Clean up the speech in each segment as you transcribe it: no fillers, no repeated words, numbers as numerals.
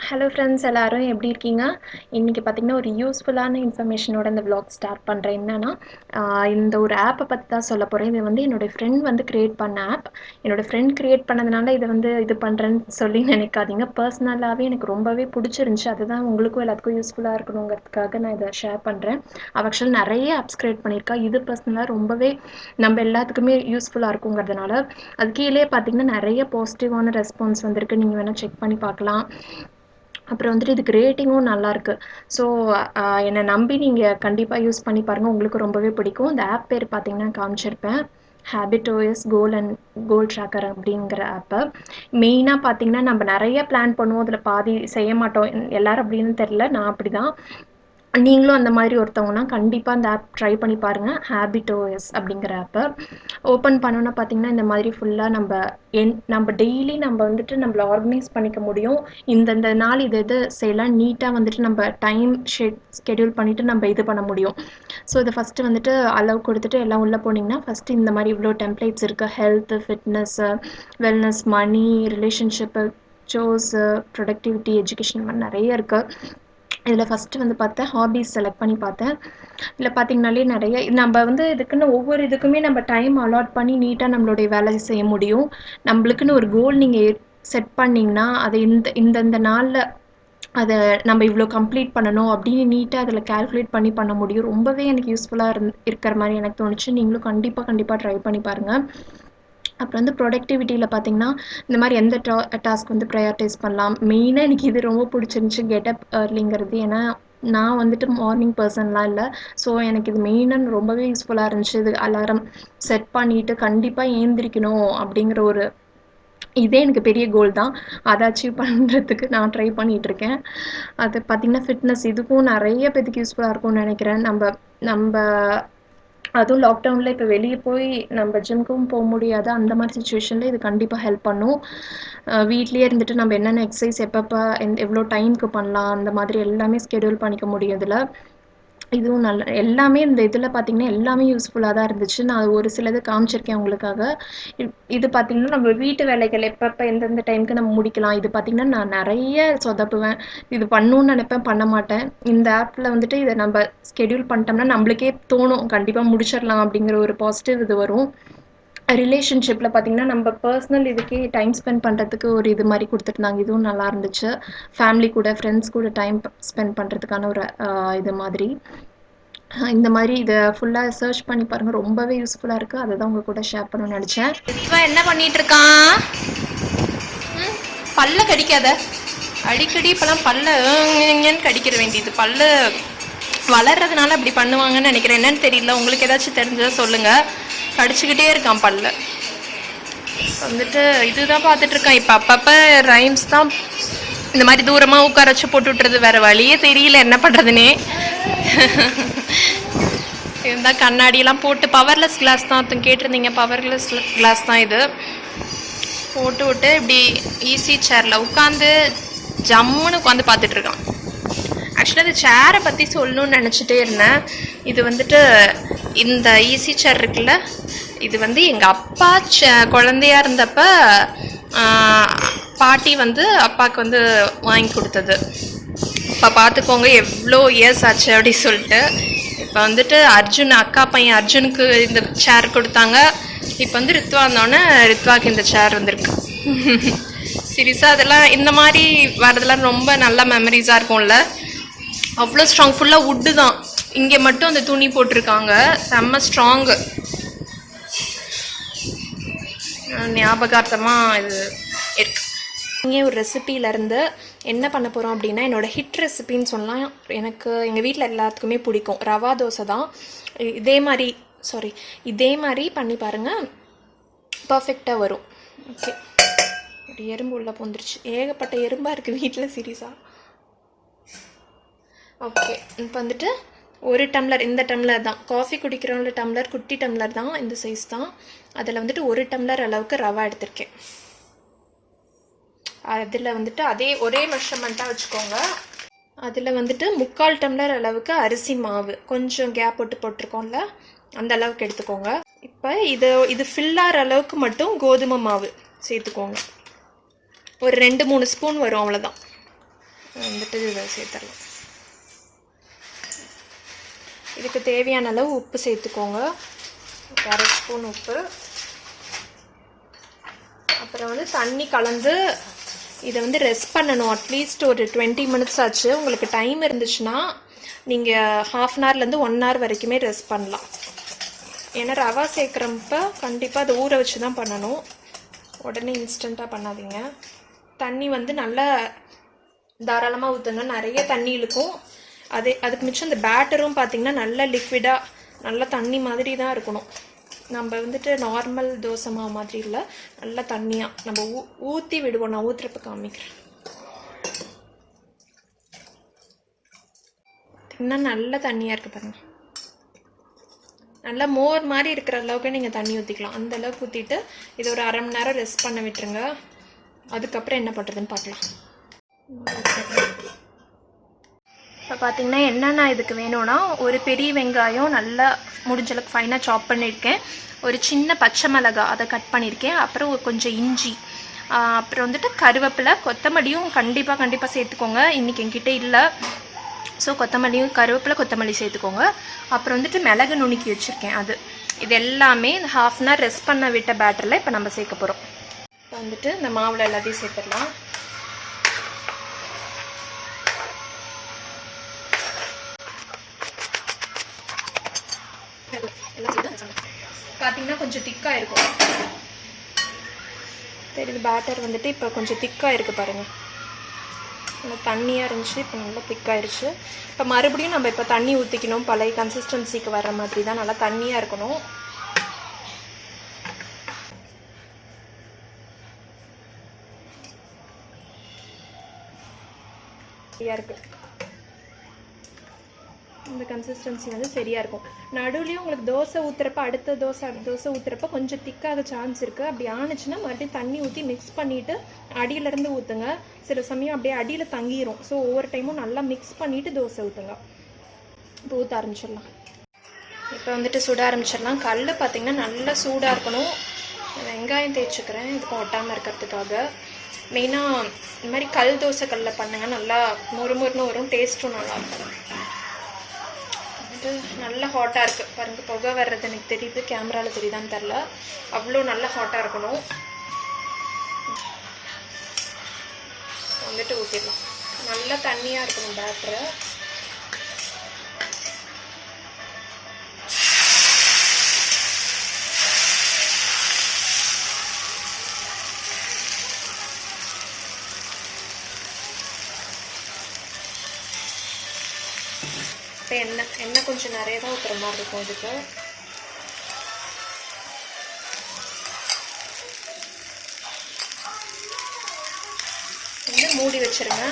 Hello friends எல்லாரும் எப்படி இருக்கீங்க? இன்னைக்கு பார்த்தீங்கன்னா, ஒரு யூஸ்ஃபுல்லான இன்ஃபர்மேஷனோட இந்த விளாக் ஸ்டார்ட் பண்றேன். என்னன்னா, இந்த ஒரு ஆப்ப பத்தி தான் சொல்லப் போறேன். இது வந்து என்னோட ஃப்ரெண்ட் வந்து கிரியேட் பண்ண ஆப். என்னோட ஃப்ரெண்ட் கிரியேட் பண்ணதுனால இத வந்து இது பண்றேன்னு சொல்லி நினைக்காதீங்க. பர்சனலாவே எனக்கு ரொம்பவே புடிச்சிருந்துச்சு. அதுதான் உங்களுக்கும் எல்லாத்துக்கும் யூஸ்ஃபுல்லா இருக்கணுங்கிறதுக்காக நான் இத ஷேர் பண்றேன். அவ ஆக்சுவலா நெறைய ஆப்ஸ் கிரியேட் பண்ணியிருக்கா. இது பர்சனலா ரொம்பவே நம்ம எல்லாத்துக்குமே யூஸ்ஃபுல்லா இருக்குங்கிறதுனால, அது கீழயே பார்த்தீங்கன்னா, நெறைய பாசிட்டிவான ரெஸ்பான்ஸ் வந்திருக்கு. நீங்க வேணா செக் பண்ணி பார்க்கலாம். அப்புறம் வந்துட்டு இதுக்கு ரேட்டிங்கும் நல்லாயிருக்கு. ஸோ என்னை நம்பி நீங்கள் கண்டிப்பாக யூஸ் பண்ணி பாருங்கள். உங்களுக்கு ரொம்பவே பிடிக்கும். இந்த ஆப் பேர் பார்த்தீங்கன்னா காமிச்சிருப்பேன். ஹேபிட் ஓஎஸ் கோல் ட்ராக்கர் அப்படிங்கிற ஆப்பை மெயினாக பார்த்தீங்கன்னா நம்ம நிறைய பிளான் பண்ணுவோம். அதில் பாதி செய்ய மாட்டோம். எல்லாரும் அப்படின்னு தெரில. நான் அப்படி தான். நீங்களும் அந்த மாதிரி ஒருத்தவங்கன்னா கண்டிப்பாக அந்த ஆப் ட்ரை பண்ணி பாருங்கள். ஹேபிட் ஓஎஸ் அப்படிங்கிற ஆப்பை ஓப்பன் பண்ணோன்னா பார்த்தீங்கன்னா இந்த மாதிரி ஃபுல்லாக நம்ம டெய்லி நம்ம வந்துட்டு நம்மளை ஆர்கனைஸ் பண்ணிக்க முடியும். இந்தந்த நாள் இது செய்யலாம் நீட்டாக வந்துட்டு நம்ம டைம் ஸ்கெடியூல் பண்ணிவிட்டு நம்ம இது பண்ண முடியும். ஸோ இதை ஃபஸ்ட்டு வந்துட்டு அலோவ் கொடுத்துட்டு எல்லாம் உள்ளே போனீங்கன்னா ஃபஸ்ட்டு இந்த மாதிரி இவ்வளோ டெம்ப்ளேட்ஸ் இருக்குது. ஹெல்த்து, ஃபிட்னஸ்ஸு, வெல்னஸ், மணி, ரிலேஷன்ஷிப்பு, சோர்ஸு, ப்ரொடக்டிவிட்டி, எஜுகேஷன் மாதிரி நிறைய இருக்குது. இதில் ஃபஸ்ட்டு வந்து பார்த்தேன் ஹாபீஸ் செலக்ட் பண்ணி பார்த்தேன். இதில் பார்த்தீங்கனாலே நிறைய நம்ம வந்து இதுக்குன்னு ஒவ்வொரு இதுக்குமே நம்ம டைம் அலாட் பண்ணி நீட்டாக நம்மளுடைய வேலையை செய்ய முடியும். நம்மளுக்குன்னு ஒரு கோல் நீங்கள் செட் பண்ணிங்கன்னா அதை இந்தந்த நாளில் அதை நம்ம இவ்வளோ கம்ப்ளீட் பண்ணணும் அப்படின்னு நீட்டாக அதில் கால்குலேட் பண்ண முடியும். ரொம்பவே எனக்கு யூஸ்ஃபுல்லாக இருக்கிற மாதிரி எனக்கு தோணுச்சு. நீங்களும் கண்டிப்பாக ட்ரை பண்ணி பாருங்கள். அப்புறம் வந்து ப்ரொடக்டிவிட்டியில் பார்த்தீங்கன்னா இந்த மாதிரி எந்த டாஸ்க் வந்து ப்ரையாரிட்டைஸ் பண்ணலாம். மெயினாக எனக்கு இது ரொம்ப பிடிச்சிருந்துச்சி கெட்டப் ஏர்லிங்கிறது. ஏன்னா நான் வந்துட்டு மார்னிங் பர்சன்லாம் இல்லை. ஸோ எனக்கு இது மெயினாக ரொம்பவே யூஸ்ஃபுல்லாக இருந்துச்சு. இது அலாரம் செட் பண்ணிவிட்டு கண்டிப்பாக ஏந்திரிக்கணும் அப்படிங்கிற ஒரு இதே எனக்கு பெரிய கோல் தான். அதை அச்சீவ் பண்ணுறதுக்கு நான் ட்ரை பண்ணிகிட்ருக்கேன். அது பார்த்திங்கன்னா ஃபிட்னஸ் இதுக்கும் நிறைய பேத்துக்கு யூஸ்ஃபுல்லாக இருக்கும்னு நினைக்கிறேன். நம்ம அதுவும் லாக்டவுனில் இப்போ வெளியே போய் நம்ம ஜிம்முக்கும் போக முடியாது. அந்த மாதிரி சுச்சுவேஷனில் இது கண்டிப்பாக ஹெல்ப் பண்ணும். வீட்லேயே இருந்துட்டு நம்ம என்னென்ன எக்ஸசைஸ் எப்பப்போ எவ்வளோ டைமுக்கு பண்ணலாம் அந்த மாதிரி எல்லாமே ஸ்கெடியூல் பண்ணிக்க முடியும் இதில். இதுவும் எல்லாமே இந்த இதில் பார்த்தீங்கன்னா எல்லாமே யூஸ்ஃபுல்லாக தான் இருந்துச்சு. நான் ஒரு சிலது காமிச்சிருக்கேன் உங்களுக்காக. இது பார்த்தீங்கன்னா நம்ம வீட்டு வேலைகள் எப்பப்போ எந்தெந்த டைமுக்கு நம்ம முடிக்கலாம். இது பார்த்தீங்கன்னா நான் நிறைய சொதப்புவேன். இது பண்ணணும்னு நினைப்பேன், பண்ண மாட்டேன். இந்த ஆப்பில் வந்துட்டு இதை நம்ம ஸ்கெடியூல் பண்ணிட்டோம்னா நம்மளுக்கே தோணும் கண்டிப்பாக முடிச்சிடலாம் அப்படிங்கிற ஒரு பாசிட்டிவ் இது வரும். ரிலேஷன்ஷிப்பில் பார்த்தீங்கன்னா நம்ம பர்சனல் இதுக்கே டைம் ஸ்பெண்ட் பண்ணுறதுக்கு ஒரு இது மாதிரி கொடுத்துருந்தாங்க. இதுவும் நல்லா இருந்துச்சு. ஃபேமிலி கூட, ஃப்ரெண்ட்ஸ் கூட டைம் ஸ்பெண்ட் பண்ணுறதுக்கான ஒரு இது மாதிரி. இந்த மாதிரி இதை ஃபுல்லாக சர்ச் பண்ணி பாருங்கள். ரொம்பவே யூஸ்ஃபுல்லாக இருக்குது. அதை தான் உங்கள் கூட ஷேர் பண்ணணும்னு நினச்சேன். இப்போ என்ன பண்ணிட்டு இருக்கான்? பல்ல கடிக்காத. அடிக்கடி இப்போலாம் பல்ல கடிக்கிற வேண்டியது. பல்ல வளர்றதுனால அப்படி பண்ணுவாங்கன்னு நினைக்கிறேன். என்னன்னு தெரியல. உங்களுக்கு ஏதாச்சும் தெரிஞ்சதா சொல்லுங்கள். கடிச்சுக்கிட்டே இருக்கான் பல்ல. வந்துட்டு இதுதான் பார்த்துட்டு இருக்கான். இப்போ அப்பப்போ ரைம்ஸ் தான் இந்த மாதிரி தூரமாக உட்கார வச்சு போட்டு விட்டுறது. வேறு வழியே தெரியல என்ன பண்ணுறதுனே. இருந்தால் கண்ணாடியெல்லாம் போட்டு பவர்லெஸ் கிளாஸ் தான் கேட்டிருந்தீங்க. பவர்லெஸ் கிளாஸ் தான் இது. போட்டு விட்டு இப்படி ஈஸி சேரில் உட்காந்து ஜம்முன்னு உட்காந்து பார்த்துட்ருக்கான். ஆக்சுவலாக இந்த சேரை பற்றி சொல்லணும்னு நினச்சிட்டே இருந்தேன். இது வந்துட்டு இந்த ஈஸி சேர் இருக்குல்ல, இது வந்து எங்கள் அப்பா குழந்தையாக இருந்தப்ப பாட்டி வந்து அப்பாவுக்கு வந்து வாங்கி கொடுத்தது. இப்போ பார்த்துக்கோங்க எவ்வளோ இயர்ஸ் ஆச்சு அப்படி சொல்லிட்டு. இப்போ வந்துட்டு அக்கா பையன் அர்ஜுனுக்கு இந்த சேர் கொடுத்தாங்க. இப்போ வந்து ரித்வா இருந்தோடனே ரித்வாவுக்கு இந்த சேர் வந்திருக்கு. சீரியஸாக அதெல்லாம் இந்த மாதிரி வரதெல்லாம் ரொம்ப நல்ல மெமரிஸாக இருக்கும்ல. அவ்வளோ ஸ்ட்ராங். ஃபுல்லாக வுட்டு தான். இங்கே மட்டும் அந்த துணி போட்டிருக்காங்க. செம்ம ஸ்ட்ராங்கு. ஞாபகார்த்தமாக இது இருக்கு. இங்கே ஒரு ரெசிப்பியிலேருந்து என்ன பண்ண போகிறோம் அப்படின்னா என்னோடய ஹிட் ரெசிபின்னு சொல்லலாம். எனக்கு எங்கள் வீட்டில் எல்லாத்துக்குமே பிடிக்கும். ரவா தோசை தான். இதே மாதிரி பண்ணி பாருங்கள், பர்ஃபெக்டாக வரும். ஓகே, ஒரு எறும்பு உள்ளே போந்துருச்சு. ஏகப்பட்ட எறும்பாக இருக்குது வீட்டில் சீரியஸாக. ஓகே, இப்போ வந்துட்டு ஒரு டம்ளர், இந்த டம்ளர் தான் காஃபி குடிக்கிறவங்கள டம்ளர், குட்டி டம்ளர் தான், இந்த சைஸ் தான். அதில் வந்துட்டு ஒரு டம்ளர் அளவுக்கு ரவா எடுத்திருக்கேன். அதில் வந்துட்டு ஒரே மெஷர்மெண்ட்டாக வச்சுக்கோங்க. அதில் வந்துட்டு 3/4 டம்ளர் அளவுக்கு அரிசி மாவு, கொஞ்சம் கேப் போட்டிருக்கோம்ல, அந்த அளவுக்கு எடுத்துக்கோங்க. இப்போ இது ஃபில்லாகிற அளவுக்கு மட்டும் கோதுமை மாவு சேர்த்துக்கோங்க. ஒரு 2-3 ஸ்பூன் வரும், அவ்வளோதான். வந்துட்டு இதை சேர்த்துடலாம். இதுக்கு தேவையான அளவு உப்பு சேர்த்துக்கோங்க, 1/2 ஸ்பூன் உப்பு. அப்புறம் வந்து தண்ணி கலந்து இதை வந்து ரெஸ்ட் பண்ணணும். அட்லீஸ்ட் ஒரு 20 மினிட்ஸ் ஆச்சு. உங்களுக்கு டைம் இருந்துச்சுன்னா நீங்கள் 1/2 ஹவர்லேருந்து 1 ஹவர் வரைக்குமே ரெஸ்ட் பண்ணலாம். ஏன்னா ரவா சேர்க்குறப்ப கண்டிப்பாக அதை ஊற வச்சு தான் பண்ணணும், உடனே இன்ஸ்டண்ட்டாக பண்ணாதீங்க. தண்ணி வந்து நல்லா தாராளமாக ஊற்றுங்க, நிறைய தண்ணி இழுக்கும். அதுக்கு மிச்சம் இந்த பேட்டரும் பார்த்திங்கன்னா நல்ல லிக்விடாக நல்ல தண்ணி மாதிரி தான் இருக்கணும். நம்ம வந்துட்டு நார்மல் தோசை மாவு மாதிரி இல்லை, நல்லா தண்ணியாக நம்ம ஊற்றி விடுவோம். நான் ஊற்றுறப்ப காமிக்கிறேன். இன்னும் நல்ல தண்ணியாக இருக்குது பாருங்கள். நல்லா மோர் மாதிரி இருக்கிற அளவுக்கு நீங்கள் தண்ணி ஊற்றிக்கலாம். அந்த அளவுக்கு ஊற்றிட்டு இதை ஒரு 1/2 மணி நேரம் ரெஸ்ட் பண்ண விட்டுருங்க. அதுக்கப்புறம் என்ன பண்ணுறதுன்னு பார்க்கலாம். இப்போ பார்த்தீங்கன்னா என்னென்ன இதுக்கு வேணும்னா, ஒரு பெரிய வெங்காயம் நல்லா முடிஞ்சளவுக்கு ஃபைனாக சாப் பண்ணியிருக்கேன், ஒரு சின்ன பச்சை மிளகாய் அதை கட் பண்ணியிருக்கேன், அப்புறம் கொஞ்சம் இஞ்சி, அப்புறம் வந்துட்டு கருவேப்பிலை, கொத்தமல்லியும் கண்டிப்பாக சேர்த்துக்கோங்க. இன்றைக்கி என்கிட்ட இல்லை, ஸோ கொத்தமல்லியும் கொத்தமல்லி சேர்த்துக்கோங்க. அப்புறம் வந்துட்டு மிளகு நுணுக்கி வச்சுருக்கேன் அது. இது எல்லாமே இந்த 1/2 ஹவர் ரெஸ்ட் பண்ண விட்ட பேட்டரில் இப்போ நம்ம சேர்க்க போகிறோம். இப்போ வந்துட்டு இந்த மாவில் எல்லாத்தையும் சேர்த்துடலாம். பார்த்தீங்கன்னா கொஞ்சம் திக்காக இருக்கும் தெரியுது. பேட்டர் வந்துட்டு இப்போ கொஞ்சம் திக்காக இருக்குது பாருங்கள். நல்லா தண்ணியாக இருந்துச்சு, இப்போ நல்லா திக்காயிருச்சு. இப்போ மறுபடியும் நம்ம இப்போ தண்ணி ஊற்றிக்கணும், பழைய கன்சிஸ்டன்சிக்கு வர்ற மாதிரி தான், நல்லா தண்ணியாக இருக்கணும். சரியாக இருக்குது, இந்த கன்சிஸ்டன்சி வந்து சரியாக இருக்கும். நடுவுலையும் உங்களுக்கு தோசை ஊற்றுறப்ப அடுத்த தோசை ஊற்றுறப்ப கொஞ்சம் திக்காக சான்ஸ் இருக்குது. அப்படி ஆணுச்சுன்னா மறுபடியும் தண்ணி ஊற்றி மிக்ஸ் பண்ணிவிட்டு அடியிலேருந்து ஊற்றுங்க. சில சமயம் அப்படியே அடியில் தங்கிடும். ஸோ ஒவ்வொரு டைமும் நல்லா மிக்ஸ் பண்ணிவிட்டு தோசை ஊற்றுங்க. இப்போ ஊற்ற ஆரம்பிச்சிடலாம். இப்போ வந்துட்டு சுட ஆரம்பிச்சிடலாம். கல் பார்த்திங்கன்னா நல்லா சூடாக இருக்கணும். வெங்காயம் தேய்ச்சிக்கிறேன் இதுக்கு ஒட்டாமல் இருக்கிறதுக்காக. மெயினாக இந்த மாதிரி கல் தோசை கல்லில் பண்ணுங்கள், நல்லா மொறுமொறுன்னு வரும், டேஸ்ட்டும் நல்லாயிருக்கும். நல்லா ஹாட்டாக இருக்குது பாருங்கள், புகை வர்றது எனக்கு தெரியுது, கேமராவில் தெரியுதான்னு தெரில, அவ்வளோ நல்லா ஹாட்டாக இருக்கணும். வந்துட்டு ஊற்றிடலாம். நல்லா தண்ணியாக இருக்கணும் பேட்டரு. இப்போ எண்ணெய் கொஞ்சம் நிறைய தான் ஊற்றுற மாதிரி இருக்கும். இதுக்கு வந்து மூடி வச்சுருங்க.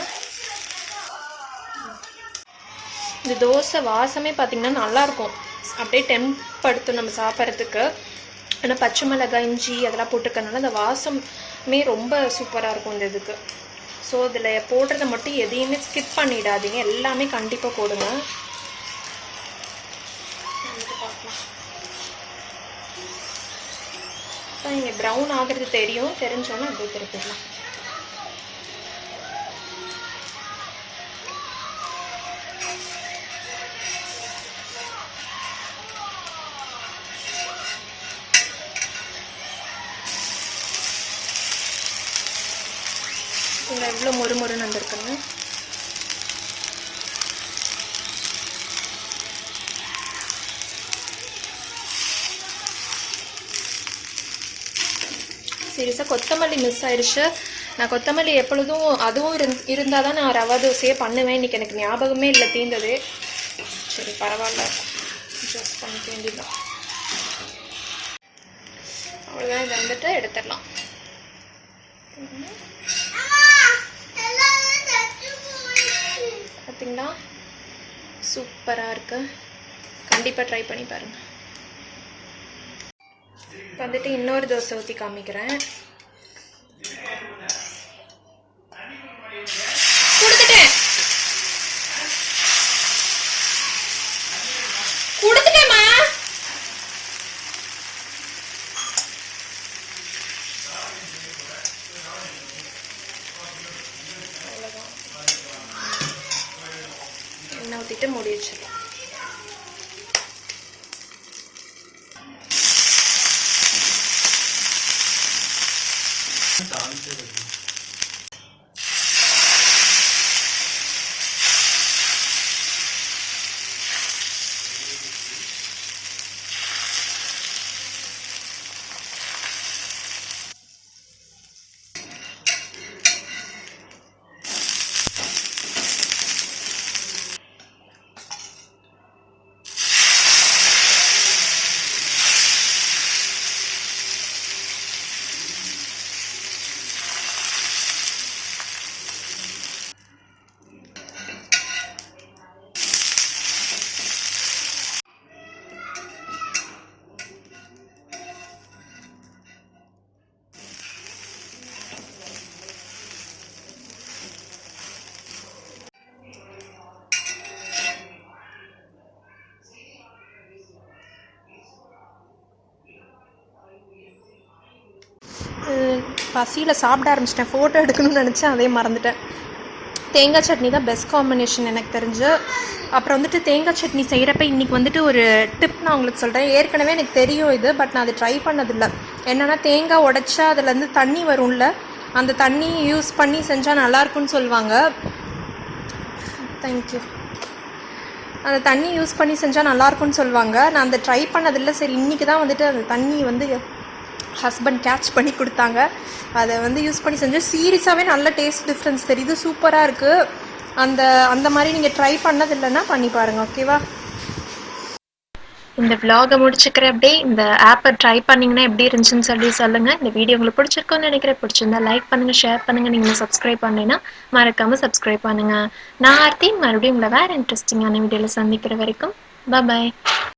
இந்த தோசை வாசமே பார்த்திங்கன்னா நல்லாயிருக்கும், அப்படியே டெம்படுத்தும் நம்ம சாப்பிட்றதுக்கு. ஆனால் பச்சை மிளகாய் இஞ்சி அதெல்லாம் போட்டிருக்கனால அந்த வாசமே ரொம்ப சூப்பராக இருக்கும் இந்த இதுக்கு. ஸோ இதில் போடுறத மட்டும் எதையுமே ஸ்கிப் பண்ணிடாதீங்க, எல்லாமே கண்டிப்பாக போடுங்க. இங்கே ப்ரௌன் ஆகிறது தெரிஞ்சோன்னா அப்படியே திருப்பிடலாம். இங்கே எவ்வளோ மொறுமொறுன்னு வந்திருக்குங்க. சீரியஸாக கொத்தமல்லி மிஸ் ஆயிடுச்சு. நான் கொத்தமல்லி எப்பொழுதும் அதுவும் இருந்தால் தான் நான் ரவா தோசையே பண்ணுவேன். இன்றைக்கி எனக்கு ஞாபகமே இல்லை, தீர்ந்தது. சரி பரவாயில்ல, அட்ஜஸ்ட் பண்ணிக்க வேண்டியதான். அவ்வளோதான், இதை வந்துட்டு எடுத்துடலாம். பார்த்தீங்களா சூப்பராக இருக்கு, கண்டிப்பாக ட்ரை பண்ணி பாருங்கள். இப்போ வந்துட்டு இன்னொரு தோசை ஊற்றி காமிக்கிறேன். கொடுத்துட்டேம்மா. ஊற்றிட்டு மூடி வச்சிடலாம். பசியில் சாப்பிட ஆரம்பிச்சிட்டேன். ஃபோட்டோ எடுக்கணும்னு நினச்சேன், அதே மறந்துட்டேன். தேங்காய் சட்னி தான் பெஸ்ட் காம்பினேஷன் எனக்கு தெரிஞ்சு. அப்புறம் வந்துட்டு தேங்காய் சட்னி செய்கிறப்ப இன்றைக்கி வந்துட்டு ஒரு டிப் நான் உங்களுக்கு சொல்கிறேன். ஏற்கனவே எனக்கு தெரியும் இது, பட் நான் அதை ட்ரை பண்ணதில்லை. என்னென்னா தேங்காய் உடைச்சா அதுலேருந்து தண்ணி வரும்ல, அந்த தண்ணி யூஸ் பண்ணி செஞ்சால் நல்லாயிருக்குன்னு சொல்லுவாங்க. தேங்க்யூ. அந்த தண்ணி யூஸ் பண்ணி செஞ்சால் நல்லாயிருக்குன்னு சொல்லுவாங்க. நான் அந்த ட்ரை பண்ணதில்லை. சரி, இன்றைக்கி தான் வந்துட்டு அந்த தண்ணி வந்து ஹஸ்பண்ட் கேட்ச் பண்ணி கொடுத்தாங்க. அதை வந்து யூஸ் பண்ணி செஞ்சேன். சீரியஸாகவே நல்ல டேஸ்ட் டிஃப்ரென்ஸ் தெரியுது. சூப்பராக இருக்குது. அந்த மாதிரி நீங்கள் ட்ரை பண்ணதில்லைன்னா பண்ணி பாருங்கள். ஓகேவா? இந்த vlog-அ முடிச்சுக்கிறேன். அப்படியே இந்த ஆப்பை ட்ரை பண்ணிங்கன்னா எப்படி இருந்துச்சுன்னு சொல்லி சொல்லுங்கள். இந்த வீடியோ உங்களுக்கு பிடிச்சிருக்கோன்னு நினைக்கிறேன். பிடிச்சிருந்தா லைக் பண்ணுங்கள், ஷேர் பண்ணுங்கள். நீங்கள் சப்ஸ்கிரைப் பண்ணலைன்னா மறக்காமல் சப்ஸ்கிரைப் பண்ணுங்கள். நான் ஆர்த்தி மறுபடியும் உங்களை வேறு இன்ட்ரெஸ்டிங்கான வீடியோவில் சந்திக்கிற வரைக்கும் பாய்.